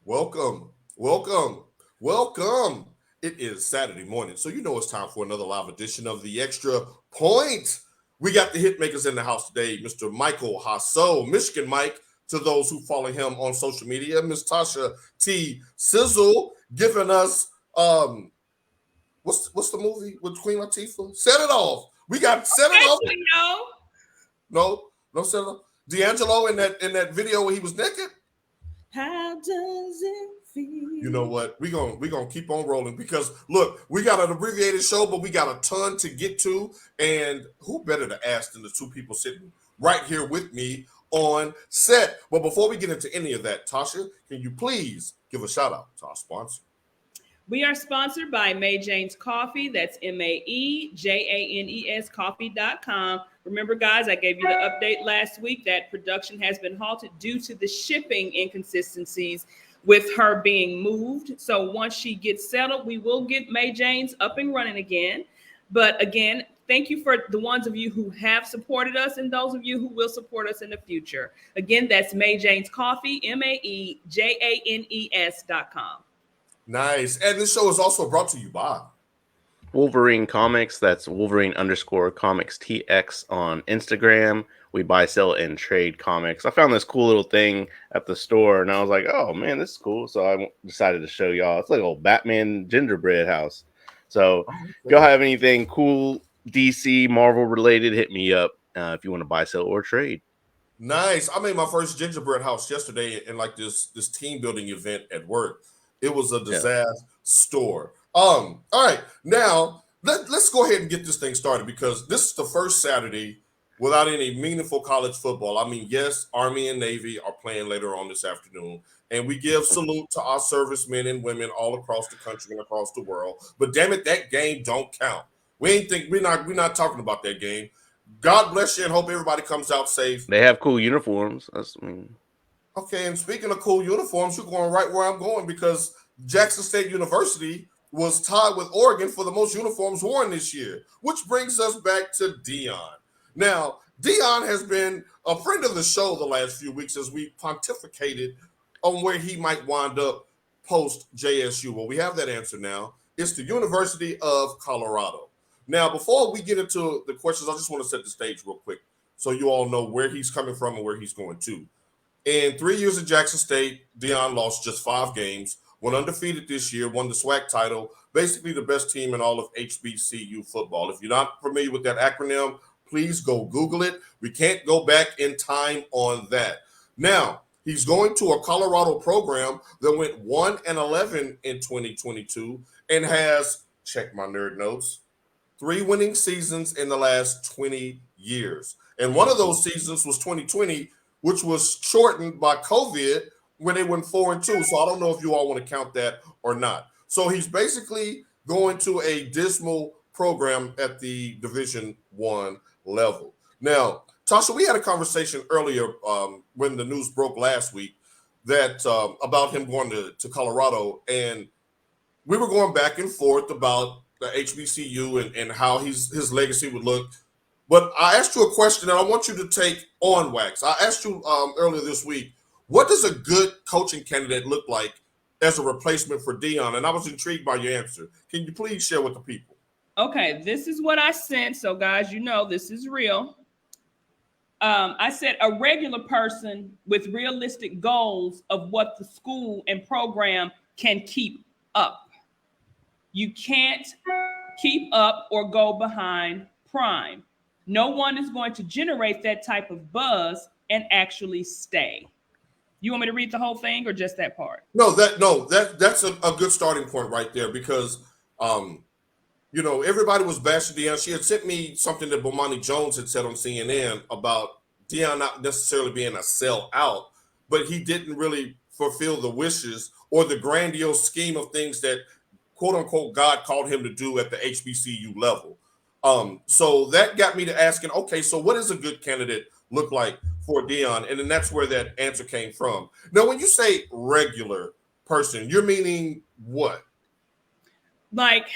Welcome, welcome, welcome. It is Saturday morning, so you know it's time for another live edition of the Extra Point. We got the hit makers in the house today, Mr. Michael Hasso, Michigan Mike, to those who follow him on social media, Miss Tasha T. Sizzle, giving us what's the movie with Queen Latifah? Set It Off. We got Set It Off. No, Set It Off. D'Angelo in that video where he was naked. How does it feel? You know what? We're gonna keep on rolling because look, we got an abbreviated show, but we got a ton to get to. And who better to ask than the two people sitting right here with me on set? But before we get into any of that, Tasha, can you please give a shout out to our sponsor? We are sponsored by May Jane's Coffee. That's MAEJANES coffee.com. Remember, guys, I gave you the update last week that production has been halted due to the shipping inconsistencies with her being moved. So once she gets settled, we will get May Jane's up and running again. But again, thank you for the ones of you who have supported us and those of you who will support us in the future. Again, that's May Jane's Coffee, MAEJANES.com. Nice. And this show is also brought to you by Wolverine Comics. That's Wolverine_Comics TX on Instagram. We buy, sell, and trade comics. I found this cool little thing at the store, and I was like, oh, man, this is cool. So I decided to show y'all. It's like a old Batman gingerbread house. So if y'all have anything cool, DC, Marvel related, hit me up if you want to buy, sell, or trade. Nice. I made my first gingerbread house yesterday in like this team building event at work. It was a disaster. All right. Now, let's go ahead and get this thing started because this is the first Saturday without any meaningful college football. I mean, yes, Army and Navy are playing later on this afternoon, and we give salute to our servicemen and women all across the country and across the world. But damn it, that game don't count. We're not talking about that game. God bless you and hope everybody comes out safe. They have cool uniforms. Okay, and speaking of cool uniforms, you're going right where I'm going because Jackson State University was tied with Oregon for the most uniforms worn this year, which brings us back to Deion. Now, Deion has been a friend of the show the last few weeks as we pontificated on where he might wind up post JSU. Well, we have that answer now. It's the University of Colorado. Now, before we get into the questions, I just want to set the stage real quick so you all know where he's coming from and where he's going to. In 3 years at Jackson State, Deion lost just 5 games, went undefeated this year, won the SWAC title, basically the best team in all of HBCU football. If you're not familiar with that acronym, please go Google it. We can't go back in time on that. Now, he's going to a Colorado program that went 1-11 in 2022 and has, check my nerd notes, 3 winning seasons in the last 20 years. And one of those seasons was 2020, which was shortened by COVID when they went 4-2. So I don't know if you all want to count that or not. So he's basically going to a dismal program at the Division I level. Now, Tasha, we had a conversation earlier when the news broke last week that about him going to Colorado, and we were going back and forth about the HBCU and how his legacy would look. But I asked you a question that I want you to take on wax. I asked you earlier this week, what does a good coaching candidate look like as a replacement for Deion? And I was intrigued by your answer. Can you please share with the people? Okay, this is what I sent. So, guys, you know this is real. I said a regular person with realistic goals of what the school and program can keep up. You can't keep up or go behind prime. No one is going to generate that type of buzz and actually stay. You want me to read the whole thing or just that part? That's a good starting point right there because everybody was bashing Deion. She had sent me something that Bomani Jones had said on CNN about Deion not necessarily being a sellout, but he didn't really fulfill the wishes or the grandiose scheme of things that quote unquote God called him to do at the HBCU level. So that got me to asking, okay, so what does a good candidate look like for Deion? And then that's where that answer came from. Now, when you say regular person, you're meaning what? Like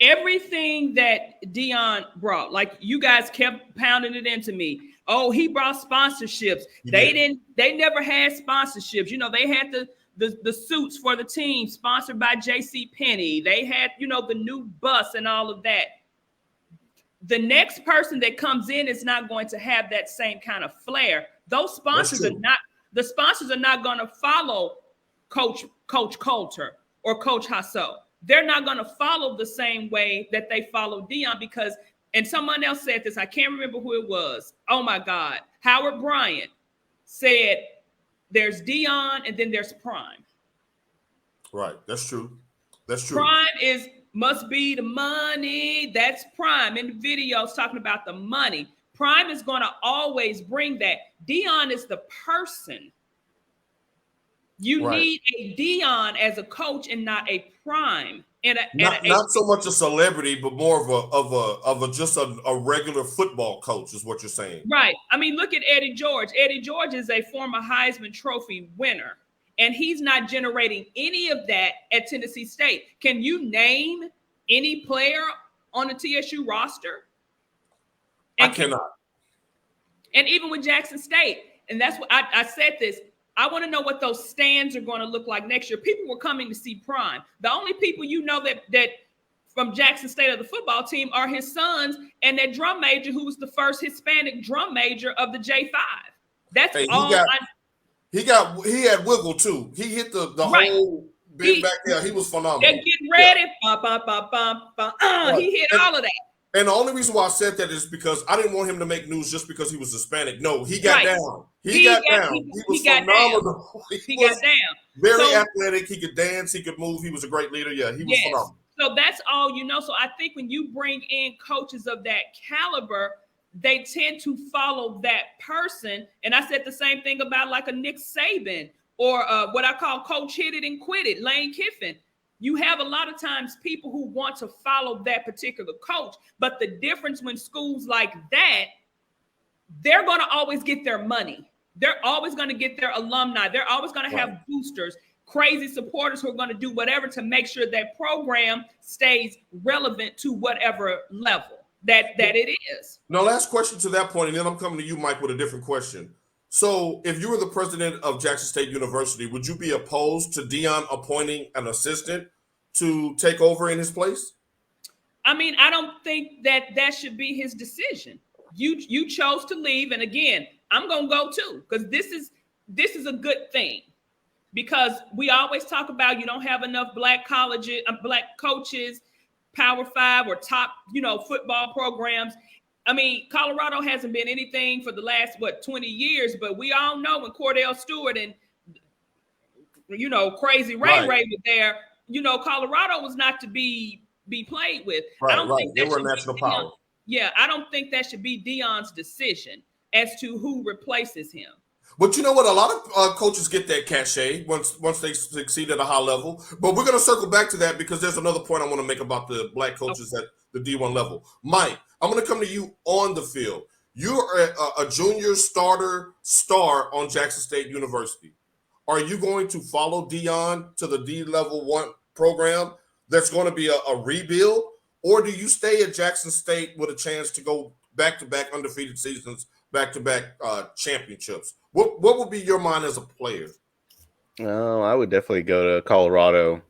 everything that Deion brought, like you guys kept pounding it into me. Oh, he brought sponsorships. They never had sponsorships. You know, they had the suits for the team sponsored by J.C. Penney. They had, the new bus and all of that. The next person that comes in is not going to have that same kind of flair. Those sponsors are not going to follow Coach Coulter or Coach Hasso. They're not going to follow the same way that they follow Deion because, and someone else said this, I can't remember who it was. Oh my God. Howard Bryant said there's Deion and then there's Prime. Right. That's true. That's true. Prime must be the money. That's Prime in the videos talking about the money. Prime is going to always bring that. Deion is the person. You need a Deion as a coach and not a Prime. Not so much a celebrity, but more of a regular football coach is what you're saying. Right. I mean, look at Eddie George. Eddie George is a former Heisman Trophy winner, and he's not generating any of that at Tennessee State. Can you name any player on the TSU roster? I cannot. And even with Jackson State, and that's what I said this. I want to know what those stands are going to look like next year. People were coming to see Prime. The only people that from Jackson State of the football team are his sons and that drum major who was the first Hispanic drum major of the J5. That's all. He had wiggle too. He hit the whole bit back there. He was phenomenal. They're getting ready. He hit all of that. And the only reason why I said that is because I didn't want him to make news just because he was Hispanic. No, he got down. He got down. He was phenomenal. He got down. Very athletic. He could dance. He could move. He was a great leader. Yeah, he was phenomenal. So that's all you know. So I think when you bring in coaches of that caliber, they tend to follow that person. And I said the same thing about like a Nick Saban or what I call Coach Hit It and Quit It, Lane Kiffin. You have a lot of times people who want to follow that particular coach, but the difference when schools like that, they're going to always get their money. They're always going to get their alumni. They're always going to have boosters, crazy supporters who are going to do whatever to make sure that program stays relevant to whatever level that it is. Now, last question to that point, and then I'm coming to you, Mike, with a different question. So if you were the president of Jackson State University, would you be opposed to Deion appointing an assistant to take over in his place? I mean, I don't think that should be his decision. You chose to leave. And again, I'm going to go too, because this is a good thing, because we always talk about you don't have enough black colleges, black coaches, Power 5 or top, football programs. I mean, Colorado hasn't been anything for the last, 20 years, but we all know when Cordell Stewart and, Crazy Ray were there, Colorado was not to be played with. Right, I don't think they were a national power. Yeah, I don't think that should be Deion's decision as to who replaces him. But you know what? A lot of coaches get that cachet once they succeed at a high level. But we're going to circle back to that because there's another point I want to make about the black coaches at the D1 level. Mike, I'm going to come to you on the field. You're a junior star on Jackson State University. Are you going to follow Deion to the D-Level 1 program that's going to be a rebuild? Or do you stay at Jackson State with a chance to go back-to-back undefeated seasons, back-to-back championships? What would be your mind as a player? Oh, I would definitely go to Colorado.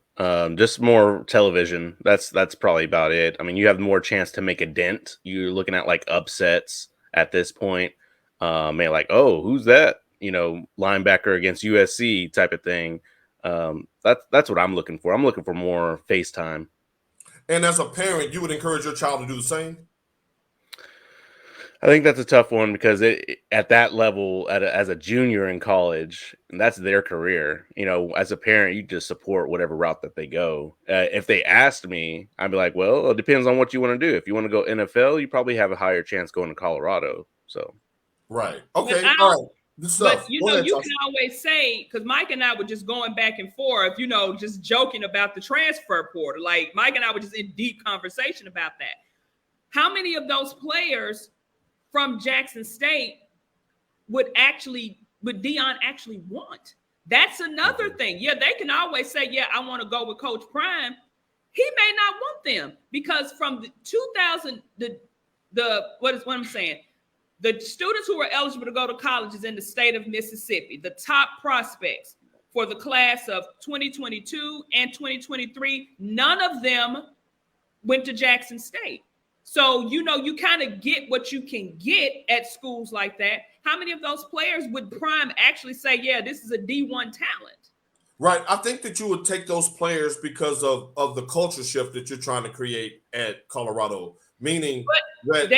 Just more television. That's probably about it. I mean, you have more chance to make a dent. You're looking at like upsets at this point. Like, oh, who's that? Linebacker against USC type of thing. That's what I'm looking for. I'm looking for more FaceTime. And as a parent, you would encourage your child to do the same? I think that's a tough one because at that level, as a junior in college, and that's their career. As a parent, you just support whatever route that they go. If they asked me, I'd be like, well, it depends on what you want to do. If you want to go NFL, you probably have a higher chance going to Colorado. So, right. Okay. All right. But you can always say, because Mike and I were just going back and forth, just joking about the transfer portal. Like Mike and I were just in deep conversation about that. How many of those players from Jackson State would Deion actually want? That's another thing. Yeah, they can always say, yeah, I want to go with Coach Prime. He may not want them because from the 2000, what I'm saying, the students who are eligible to go to colleges in the state of Mississippi, the top prospects for the class of 2022 and 2023, none of them went to Jackson State. So, you know, you kind of get what you can get at schools like that. How many of those players would Prime actually say, yeah, this is a D1 talent? Right. I think that you would take those players because of the culture shift that you're trying to create at Colorado, meaning that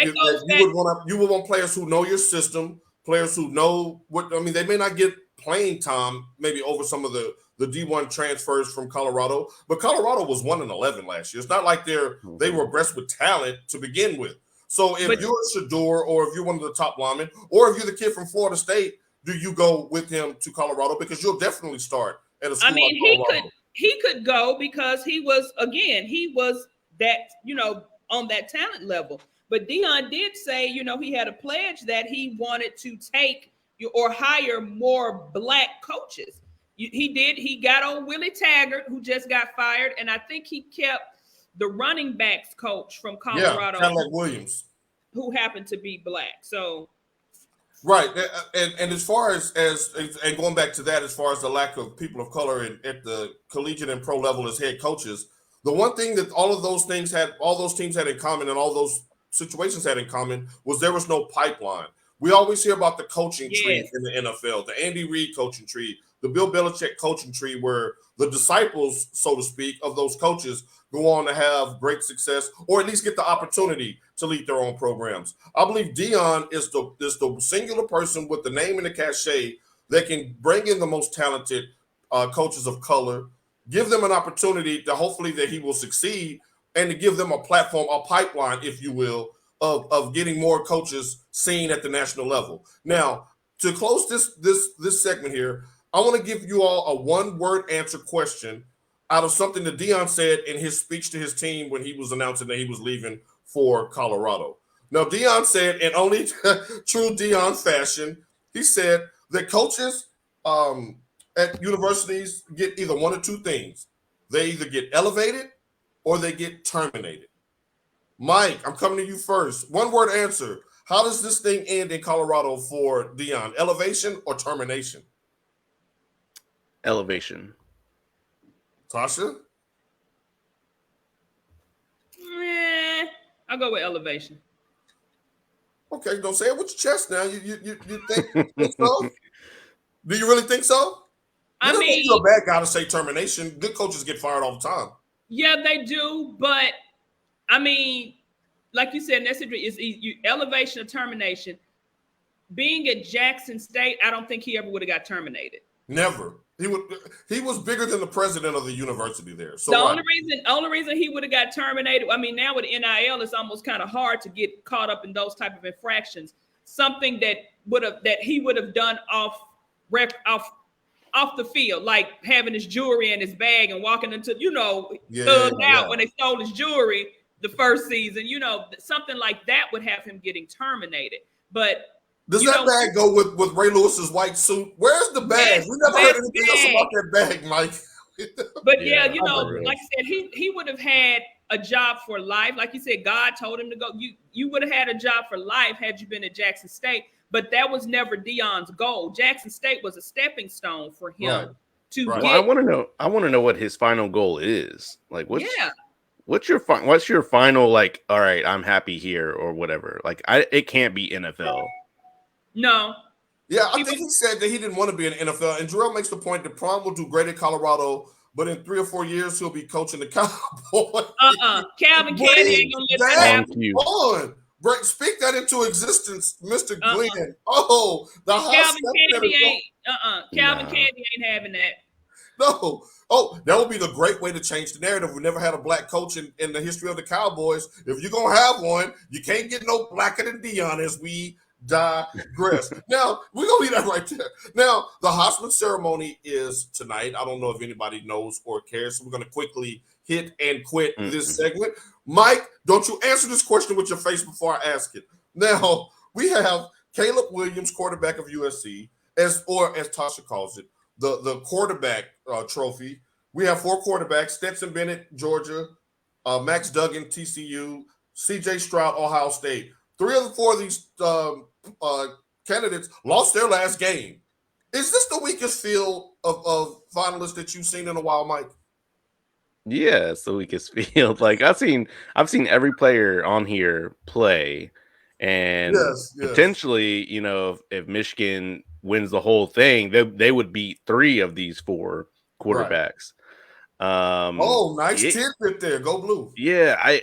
you would want players who know your system, players who know what, I mean, they may not get playing time maybe over some of the D1 transfers from Colorado, but Colorado was 1-11 last year. It's not like they were blessed with talent to begin with. So if you're Shador, or if you're one of the top linemen, or if you're the kid from Florida State, do you go with him to Colorado? Because you'll definitely start at a school like Colorado. he could go because he was that, you know, on that talent level. But Deion did say, you know, he had a pledge that he wanted to take or hire more black coaches. He got on Willie Taggart, who just got fired, and I think he kept the running backs coach from Colorado, kind of like Williams, who happened to be black. So right, and as far as and going back to that, as far as the lack of people of color at the collegiate and pro level as head coaches, the one thing that all those teams had in common, and all those situations had in common, was there was no pipeline. We always hear about the coaching tree in the NFL, the Andy Reid coaching tree, the Bill Belichick coaching tree, where the disciples, so to speak, of those coaches go on to have great success, or at least get the opportunity to lead their own programs. I believe Deion is the singular person with the name and the cachet that can bring in the most talented coaches of color, give them an opportunity to hopefully that he will succeed, and to give them a platform, a pipeline, if you will, of getting more coaches seen at the national level. Now, to close this segment here, I want to give you all a one-word answer question out of something that Deion said in his speech to his team when he was announcing that he was leaving for Colorado. Now, Deion said, in only true Deion fashion, he said that coaches at universities get either one or two things. They either get elevated or they get terminated. Mike, I'm coming to you first. One-word answer. How does this thing end in Colorado for Deion? Elevation or termination? Elevation. Tasha? I'll go with elevation. Okay, don't say it with your chest now. You think so? Do you really think so? I mean, you're a bad guy to say termination. Good coaches get fired all the time. Yeah, they do, but I mean, like you said, necessary is elevation or termination. Being at Jackson State, I don't think he ever would have got terminated. Never. He was bigger than the president of the university there. So the only reason he would have got terminated, I mean, now with NIL, it's almost kind of hard to get caught up in those type of infractions. Something that he would have done off the field, like having his jewelry in his bag and walking into, thugged out when they stole his jewelry the first season, something like that would have him getting terminated. But does that bag go with Ray Lewis's white suit? Where's the bag? We never heard anything else about that bag, Mike. But like I said, he would have had a job for life. Like you said, God told him to go. You would have had a job for life had you been at Jackson State. But that was never Deion's goal. Jackson State was a stepping stone for him to get. Well, I want to know what his final goal is. Like, what's your final, like, all right, I'm happy here or whatever. Like, it can't be NFL. No. Yeah, I think he said that he didn't want to be in the NFL. And Jarrell makes the point that Prime will do great at Colorado, but in 3 or 4 years he'll be coaching the Cowboys. Calvin Kennedy ain't gonna let that happen. Speak that into existence, Mr. Glenn. The Calvin Kennedy Kennedy ain't having that. No. Oh, that would be the great way to change the narrative. We never had a black coach in the history of the Cowboys. If you're gonna have one, you can't get no blacker than Deion as we digress. Now, we're going to leave that right there. Now, the Heisman ceremony is tonight. I don't know if anybody knows or cares, so we're going to quickly hit and quit this segment. Mike, don't you answer this question with your face before I ask it. Now, we have Caleb Williams, quarterback of USC, as Tasha calls it, the quarterback trophy. We have 4 quarterbacks: Stetson Bennett, Georgia, Max Duggan, TCU, CJ Stroud, Ohio State. 3 of the 4 of these candidates lost their last game. Is this the weakest field of finalists that you've seen in a while, Mike? Yeah, it's the weakest field. Like I've seen every player on here play, and Yes. potentially, if Michigan wins the whole thing, they would beat 3 of these 4 Right. quarterbacks. Oh, nice tidbit there. Go Blue. Yeah,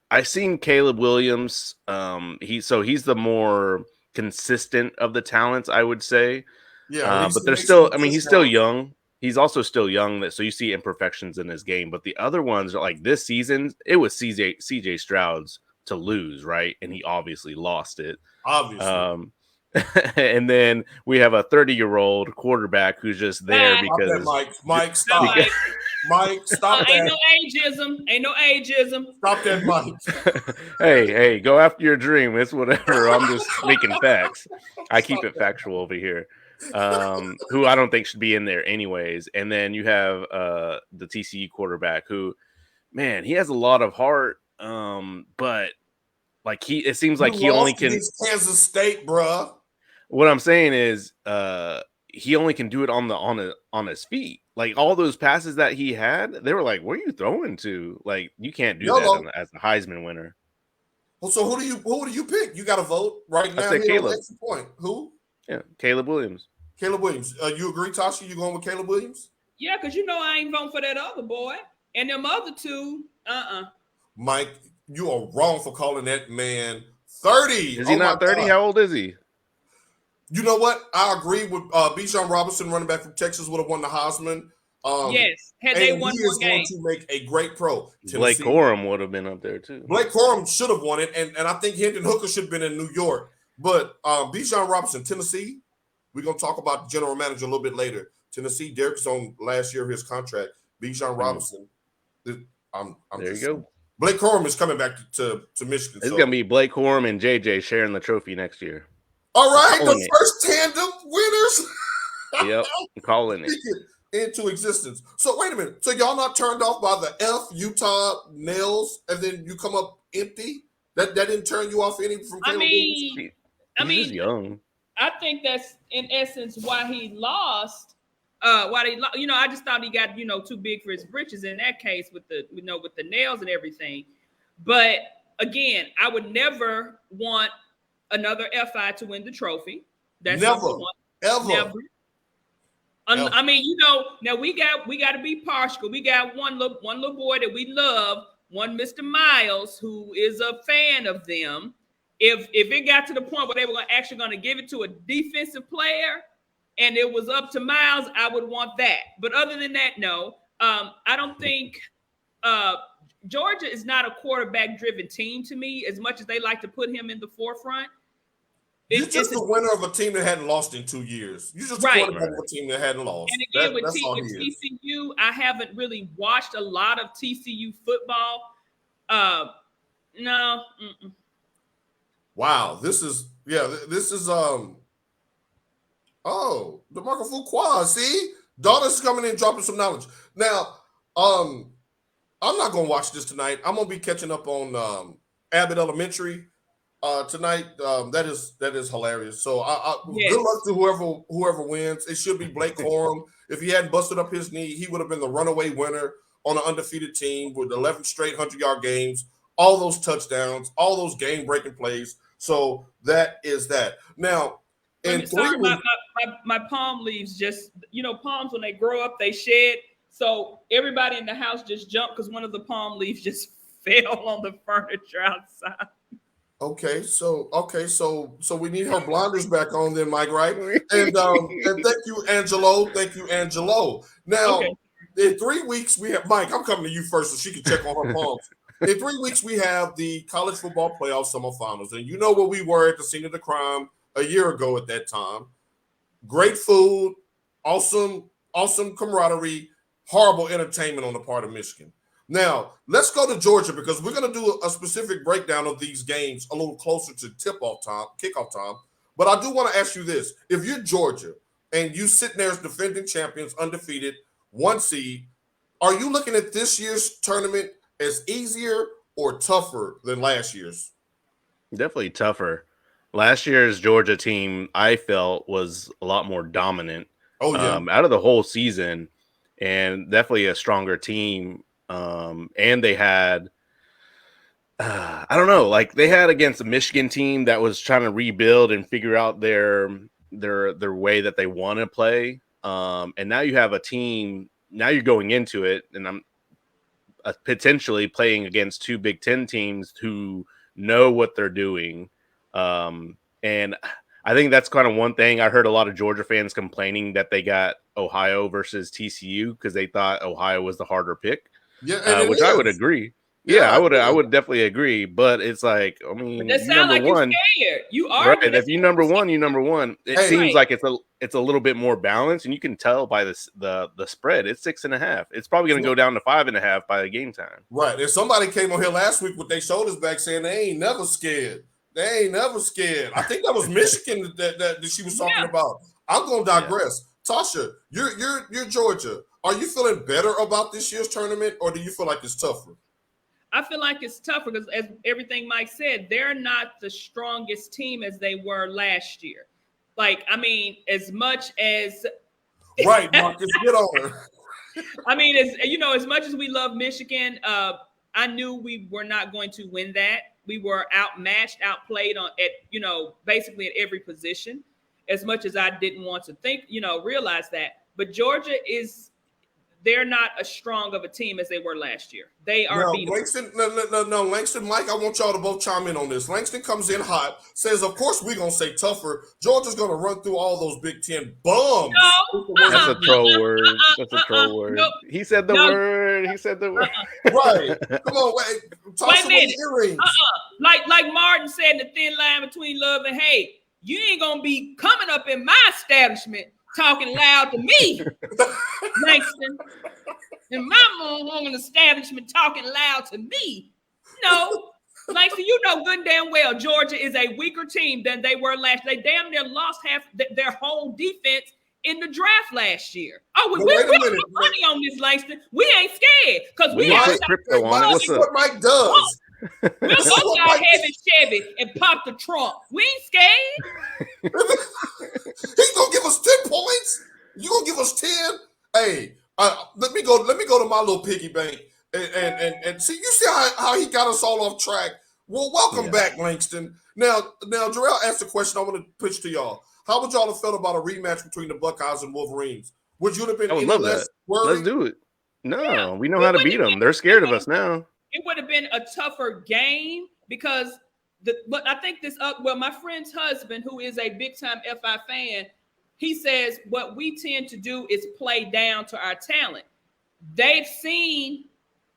I seen Caleb Williams. He's the more consistent of the talents, I would say. Yeah, at least But he there's makes some still, I mean, he's still touchdowns. young. He's also still young, so you see imperfections in his game. But the other ones are like this season, it was CJ Stroud's to lose, right? And he obviously lost it. Obviously. And then we have a 30-year-old quarterback who's just there because Mike, stop. Mike. Mike, stop that. Ain't no ageism. Stop that, Mike. Hey, go after your dream. It's whatever. I'm just making facts. I keep it factual over here. Who I don't think should be in there anyways. And then you have the TCU quarterback who, man, he has a lot of heart. But like it seems like he only can Kansas State, bruh. What I'm saying is he only can do it on his feet. Like all those passes that he had, they were like, where are you throwing to? Like you can't do that as a Heisman winner. Well, so who do you pick? You got to vote right now. I said Caleb. Point. Who? Yeah, Caleb Williams. Caleb Williams. You agree, Tasha? You going with Caleb Williams? Yeah, because I ain't voting for that other boy. And them other two, Mike, you are wrong for calling that man 30. Is he not 30? How old is he? You know what? I agree with Bijan Robinson, running back from Texas, would have won the Heisman. Yes, had they won he is going to make a great pro. Blake Corum would have been up there too. Blake Corum should have won it, and I think Hendon Hooker should have been in New York. But Bijan Robinson, Tennessee, we're going to talk about the general manager a little bit later. Tennessee, Derek's on last year of his contract. Bijan Robinson, I'm there you go. Blake Corum is coming back to Michigan. It's going to be Blake Corum and JJ sharing the trophy next year. All right, the first tandem winners. Yep, I'm calling it into existence. So wait a minute. So y'all not turned off by the F Utah nails, and then you come up empty? That didn't turn you off any from Caleb Williams? He's young. I think that's in essence why he lost. I just thought he got too big for his britches in that case with the with the nails and everything. But again, I would never want another FI to win the trophy. That's never. I mean, now we got to be partial. We got one little boy that we love, one Mr. Miles, who is a fan of them. If it got to the point where they were actually going to give it to a defensive player, and it was up to Miles, I would want that. But other than that, no. I don't think Georgia is not a quarterback-driven team to me, as much as they like to put him in the forefront. You're just the winner of a team that hadn't lost in 2 years. You're just a quarterback of a team that hadn't lost. And again, with TCU, I haven't really watched a lot of TCU football. No. Mm-mm. Wow, this is DeMarco Fuqua. See, Daughter's coming in dropping some knowledge. Now, I'm not gonna watch this tonight. I'm gonna be catching up on Abbott Elementary tonight. That is hilarious. So good luck to whoever wins. It should be Blake Corum. If he hadn't busted up his knee, he would have been the runaway winner on an undefeated team with 11 straight 100-yard games, all those touchdowns, all those game-breaking plays. So that is that. Now, my palm leaves just, palms when they grow up, they shed. So everybody in the house just jumped because one of the palm leaves just fell on the furniture outside. Okay, so we need her blinders back on then, Mike, right? And thank you, Angelo. Now, in 3 weeks, we have Mike. I'm coming to you first so she can check on her palms. In 3 weeks, we have the college football playoff semifinals, and you know where we were at the scene of the crime a year ago at that time. Great food, awesome camaraderie, horrible entertainment on the part of Michigan. Now, let's go to Georgia because we're going to do a specific breakdown of these games a little closer to kickoff time. But I do want to ask you this. If you're Georgia and you sitting there as defending champions, undefeated, 1 seed, are you looking at this year's tournament as easier or tougher than last year's? Definitely tougher. Last year's Georgia team, I felt, was a lot more dominant Oh yeah. out of the whole season, and definitely a stronger team. And they had, I don't know, like they had against a Michigan team that was trying to rebuild and figure out their way that they want to play. And now you have a team. Now you're going into it, and I'm potentially playing against two Big Ten teams who know what they're doing. And I think that's kind of one thing. I heard a lot of Georgia fans complaining that they got Ohio versus TCU because they thought Ohio was the harder pick, Yeah, and it which I would is. agree. Yeah, Yeah, I agree. would definitely agree. But it's like, I But mean, that you sound number like one, you're scared. You are. right? But that If you sound number like one, you number one. It Hey. seems Right. like it's a little bit more balanced, and you can tell by this the spread. It's 6.5. It's probably going to go down to 5.5 by the game time. Right. If somebody came on here last week with their shoulders back saying they ain't never scared. They ain't never scared. I think that was Michigan that she was talking Yeah. about. I'm gonna digress. Tasha, you're Georgia. Are you feeling better about this year's tournament, or do you feel like it's tougher? I feel like it's tougher because, as everything Mike said, they're not the strongest team as they were last year. Like, I mean, as much as Right, Marcus, get on her. I mean, as much as we love Michigan, I knew we were not going to win that. We were outmatched, outplayed basically at every position. As much as I didn't want to realize that, but Georgia they're not as strong of a team as they were last year. They are Now, beatable. Langston, no, Langston, Mike, I want y'all to both chime in on this. Langston comes in hot, says, of course we're going to say tougher. Georgia's going to run through all those Big Ten bums. No, That's a troll word. That's a troll word. Nope. He said the word. He said the word. Right. Come on, wait. Toss some earrings. Like Martin said, in the thin line between love and hate, you ain't going to be coming up in my establishment talking loud to me, Langston. And my mom establishment talking loud to me. No, Langston, you know good and damn well Georgia is a weaker team than they were last. They damn near lost half their whole defense in the draft last year. Oh, we put money on this, Langston. We ain't scared because we have put crypto on it. What's up? What Mike does. We'll go out heavy Chevy and pop the trunk. We ain't scared. He's gonna give us 10 points. You gonna give us 10? Hey, let me go to my little piggy bank and see. You see how he got us all off track. Well, welcome back, Langston. Now, Jarrell asked a question I want to pitch to y'all. How would y'all have felt about a rematch between the Buckeyes and Wolverines? Would you have been any less worried? Let's do it. No, we know how to beat them. They're scared of us now. It would have been a tougher game because but I think my friend's husband, who is a big time FI fan, he says what we tend to do is play down to our talent. They've seen,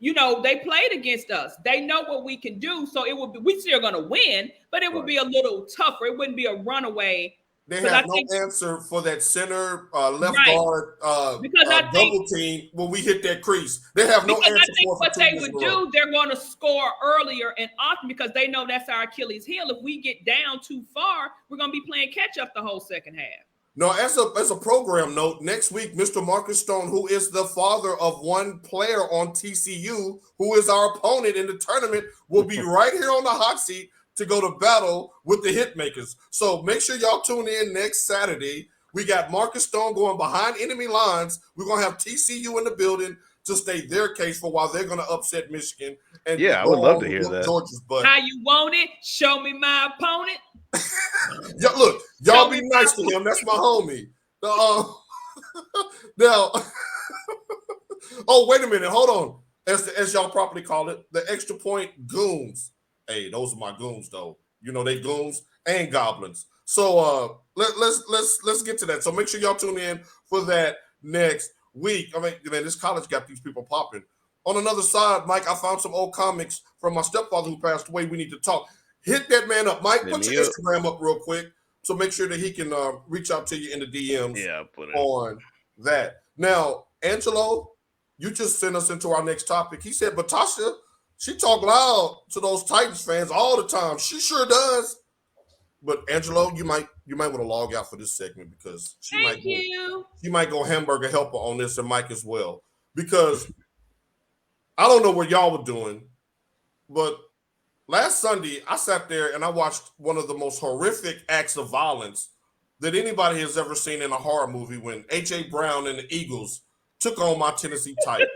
they played against us. They know what we can do. So we still going to win, but it would be a little tougher. It wouldn't be a runaway. They have answer for that center left guard double team when we hit that crease. They have no answer. I think what they would do, they're going to score earlier and often because they know that's our Achilles heel. If we get down too far, we're going to be playing catch up the whole second half. No, as a program note, next week, Mr. Marcus Stone, who is the father of one player on TCU, who is our opponent in the tournament, will be right here on the hot seat to go to battle with the Hitmakers. So make sure y'all tune in next Saturday. We got Marcus Stone going behind enemy lines. We're going to have TCU in the building to state their case for why they're going to upset Michigan. And I would love to hear that. Georgia's butt. How you want it? Show me my opponent. Look, y'all be nice to him. That's my homie. Now, oh, wait a minute. Hold on. As y'all properly call it, the extra point goons. Hey, those are my goons, though. They goons and goblins. So let's get to that. So make sure y'all tune in for that next week. I mean, man, this college got these people popping. On another side, Mike, I found some old comics from my stepfather who passed away. We need to talk. Hit that man up, Mike. Put your Instagram up real quick, so make sure that he can reach out to you in the DMs. Yeah, put it on that. Now, Angelo, you just sent us into our next topic. He said, but Tasha, she talk loud to those Titans fans all the time. She sure does. But Angelo, you might want to log out for this segment because she might go hamburger helper on this, and Mike as well. Because I don't know what y'all were doing, but last Sunday, I sat there and I watched one of the most horrific acts of violence that anybody has ever seen in a horror movie when A.J. Brown and the Eagles took on my Tennessee Titans.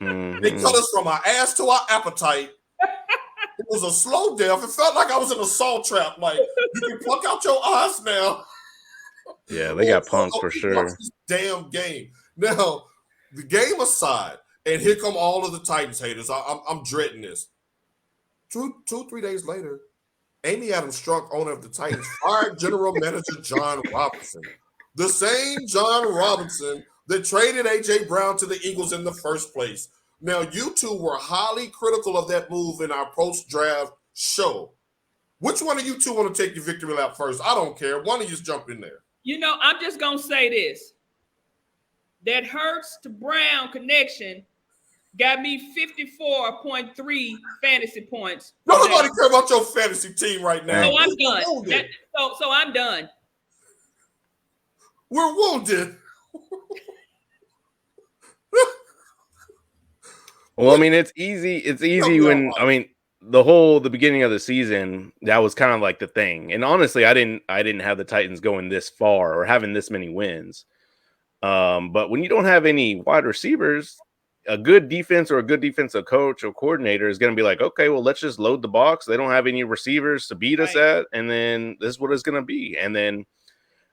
They cut us from our ass to our appetite. It was a slow death. It felt like I was in a salt trap. Like, you can pluck out your eyes now. Yeah, they got punked for sure. This damn game. Now, the game aside, and here come all of the Titans haters. I'm dreading this. 3 days later, Amy Adams Strunk, owner of the Titans, fired general manager John Robinson. The same John Robinson that traded A.J. Brown to the Eagles in the first place. Now, you two were highly critical of that move in our post-draft show. Which one of you two want to take your victory lap first? I don't care. One of you just jump in there. You know, I'm just going to say this. That Hurts to Brown connection got me 54.3 fantasy points. Don't nobody care about your fantasy team right now. So I'm done. So I'm done. We're wounded. Well, I mean, it's easy. It's easy when, I mean, the beginning of the season, that was kind of like the thing. And honestly, I didn't have the Titans going this far or having this many wins. But when you don't have any wide receivers, a good defense or a good defensive coach or coordinator is going to be like, okay, well, let's just load the box. They don't have any receivers to beat us at, and then this is what it's going to be. And then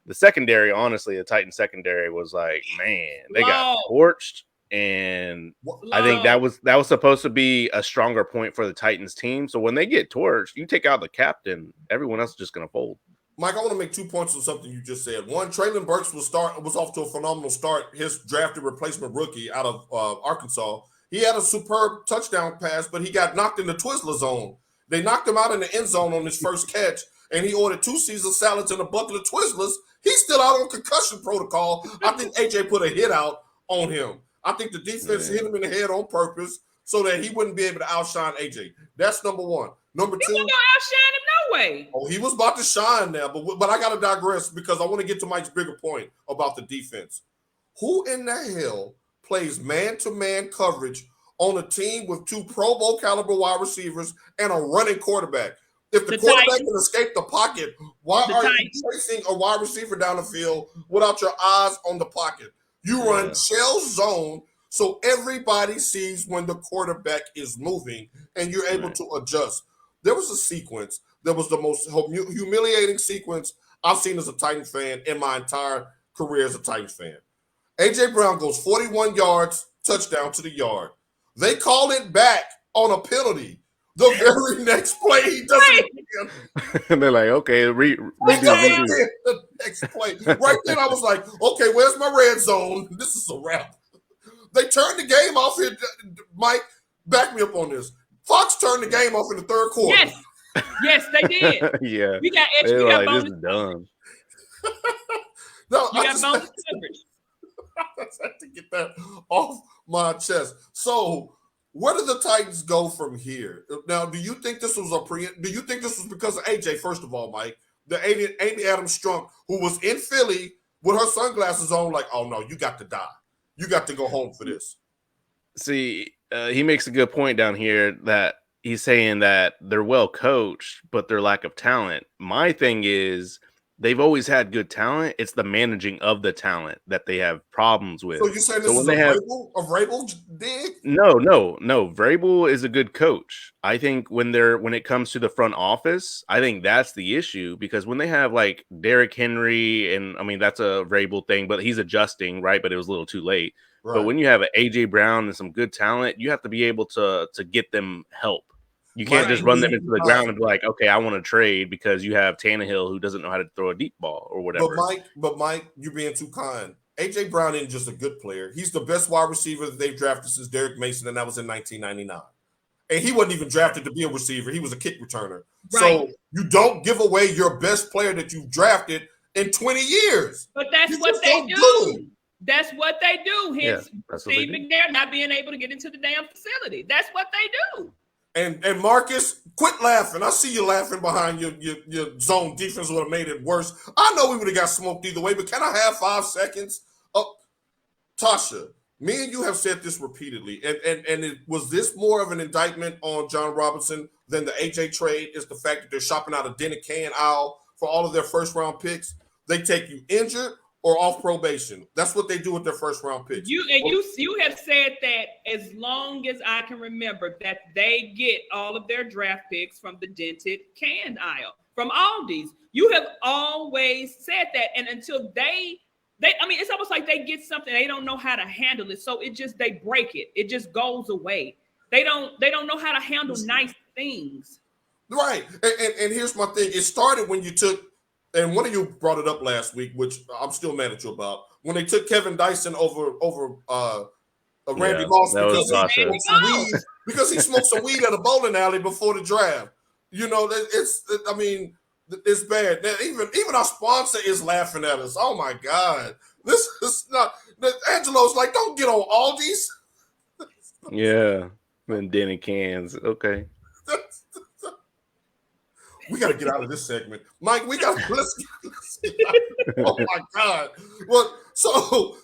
the secondary, honestly, the Titans secondary was like, man, they got torched. And I think that was supposed to be a stronger point for the Titans team. So when they get torched, you take out the captain, everyone else is just going to fold. Mike, I want to make 2 points on something you just said. One, Traylon Burks was off to a phenomenal start. His drafted replacement rookie out of Arkansas. He had a superb touchdown pass, but he got knocked in the Twizzler zone. They knocked him out in the end zone on his first catch, and he ordered 2 Caesar salads and a bucket of Twizzlers. He's still out on concussion protocol. I think AJ put a hit out on him. I think the defense hit him in the head on purpose so that he wouldn't be able to outshine AJ. That's number one. Number two, he wasn't gonna outshine him no way. Oh, he was about to shine now, but I got to digress because I want to get to Mike's bigger point about the defense. Who in the hell plays man-to-man coverage on a team with 2 Pro Bowl caliber wide receivers and a running quarterback? If the quarterback can escape the pocket, why are you chasing a wide receiver down the field without your eyes on the pocket? You run shell zone so everybody sees when the quarterback is moving and you're able to adjust. There was a sequence that was the most humiliating sequence I've seen as a Titans fan in my entire career as a Titans fan. A.J. Brown goes 41 yards, touchdown to the yard. They call it back on a penalty. The very next play, he does it again. And they're like, okay, redo. The next play. Right then, I was like, okay, where's my red zone? This is a wrap. They turned the game off here. Mike, back me up on this. Fox turned the game off in the third quarter. Yes, they did. Yeah. We got extra. We got bonus. This is done. No, we got bonus coverage. I just had to get that off my chest. So, where do the Titans go from here? Now, do you think this was do you think this was because of AJ, first of all, Mike? The Amy Adams Strunk, who was in Philly with her sunglasses on, like, oh no, you got to die. You got to go home for this. See, he makes a good point down here that he's saying that they're well coached, but their lack of talent. My thing is they've always had good talent. It's the managing of the talent that they have problems with. So you're saying this is a Vrabel dig? No. Vrabel is a good coach. I think when it comes to the front office, I think that's the issue, because when they have like Derrick Henry, and I mean that's a Vrabel thing, but he's adjusting, right? But it was a little too late. Right. But when you have an AJ Brown and some good talent, you have to be able to get them help. You can't just run them into the ground and be like, okay, I want to trade because you have Tannehill who doesn't know how to throw a deep ball or whatever. But Mike, you're being too kind. AJ Brown isn't just a good player. He's the best wide receiver that they've drafted since Derrick Mason, and that was in 1999. And he wasn't even drafted to be a receiver. He was a kick returner. Right. So you don't give away your best player that you've drafted in 20 years. But that's what they do. That's what they do. Hence, Steve McNair not being able to get into the damn facility. That's what they do. And Marcus, quit laughing. I see you laughing behind your zone defense would have made it worse. I know we would have got smoked either way, but can I have 5 seconds? Tasha, me and you have said this repeatedly, and was this more of an indictment on John Robinson than the AJ trade is the fact that they're shopping out a den and can aisle for all of their first round picks. They take you injured or off probation. That's what they do with their first round picks. You have said that as long as I can remember that they get all of their draft picks from the dented canned aisle from Aldi's. You have always said that, and until they I mean, it's almost like they get something, they don't know how to handle it, so they break it. It just goes away. They don't know how to handle nice things. Right, and here's my thing. It started when you took, and one of you brought it up last week, which I'm still mad at you about, when they took Kevin Dyson over Randy Moss because he smoked some weed at a bowling alley before the draft. You know, it's bad. Even our sponsor is laughing at us. Oh my God. This is not Angelo's like, don't get on Aldi's. Yeah. And Denny cans. Okay. We gotta get out of this segment. Mike, let's get out. Oh my God. Well, so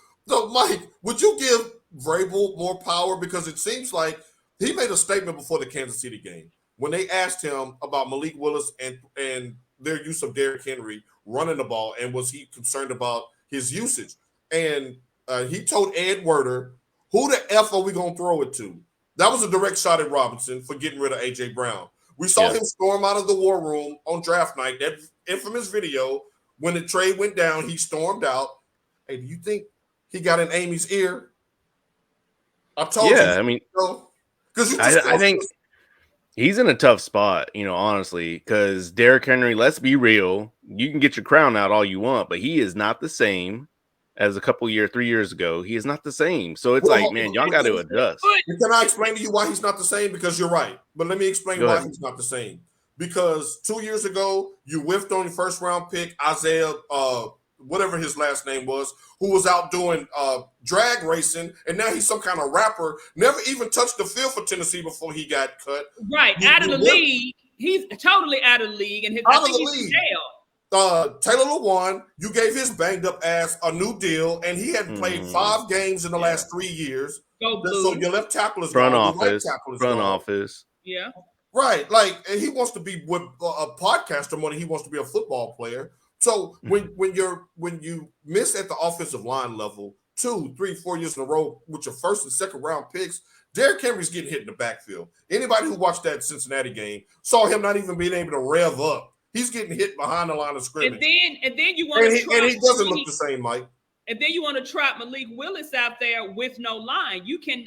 Mike, would you give Vrabel more power? Because it seems like he made a statement before the Kansas City game when they asked him about Malik Willis and their use of Derrick Henry running the ball, and was he concerned about his usage? And he told Ed Werder, who the F are we going to throw it to? That was a direct shot at Robinson for getting rid of A.J. Brown. We saw him storm out of the war room on draft night, that infamous video. When the trade went down, he stormed out. Hey, do you think he got in Amy's ear? I told you. I mean, I think he's in a tough spot, honestly, because Derrick Henry, let's be real, you can get your crown out all you want, but he is not the same as 3 years ago. He is not the same. So it's man, y'all got to adjust. Can I explain to you why he's not the same? Because you're right. But let me explain why he's not the same. Because 2 years ago, you whiffed on your first round pick, Isaiah, whatever his last name was, who was out doing drag racing, and now he's some kind of rapper, never even touched the field for Tennessee before he got cut. Right, out of the league. He's totally out of the league, and I think he's in jail. Taylor Lewan, you gave his banged up ass a new deal, and he hadn't played 5 games in the last 3 years. So your left tackle is front gone. office. Yeah. Right. Like, and he wants to be with a podcaster more than he wants to be a football player. So when you miss at the offensive line level 2, 3, 4 years in a row with your first and second round picks, Derrick Henry's getting hit in the backfield. Anybody who watched that Cincinnati game saw him not even being able to rev up. He's getting hit behind the line of scrimmage. And then you want to and he doesn't look the same, Mike. And then you want to trot Malik Willis out there with no line.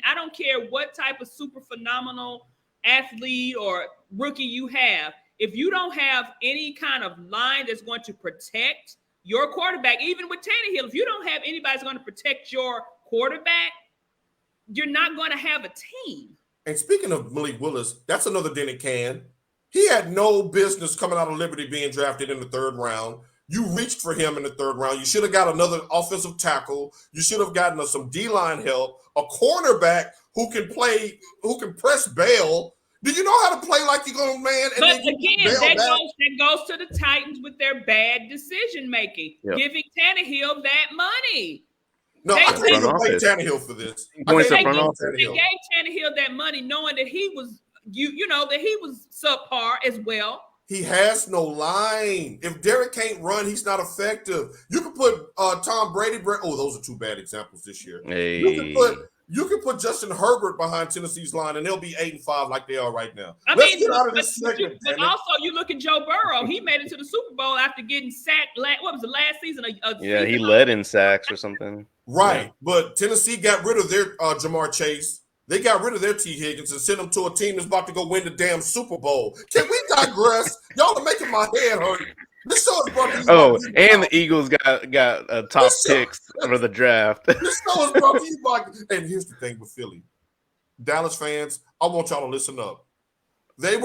I don't care what type of super phenomenal athlete or rookie you have. If you don't have any kind of line that's going to protect your quarterback, even with Tannehill, if you don't have anybody that's going to protect your quarterback, you're not going to have a team. And speaking of Malik Willis, that's another Denny can. He had no business coming out of Liberty being drafted in the 3rd round. You reached for him in the 3rd round. You should have got another offensive tackle. You should have gotten some D-line help, a cornerback who can press bail. Do you know how to play like you're going to man? And but again, that goes to the Titans with their bad decision making, giving Tannehill that money. No, I can't even blame Tannehill for this. They gave Tannehill that money knowing that he was that he was subpar as well. He has no line. If Derek can't run, he's not effective. You can put Tom Brady. Oh, those are 2 bad examples this year. Hey. You can put Justin Herbert behind Tennessee's line, and they'll be 8-5 like they are right now. Let's get out of this segment. But also, you look at Joe Burrow. He made it to the Super Bowl after getting sacked. What was the last season? He led in sacks or something. Right, yeah. But Tennessee got rid of their Jamar Chase. They got rid of their T. Higgins and sent them to a team that's about to go win the damn Super Bowl. Can we digress? Y'all are making my head hurt. This show is brought to you by and the Eagles got top picks for the draft. This show is brought to you by. And here's the thing with Philly, Dallas fans. I want y'all to listen up. That's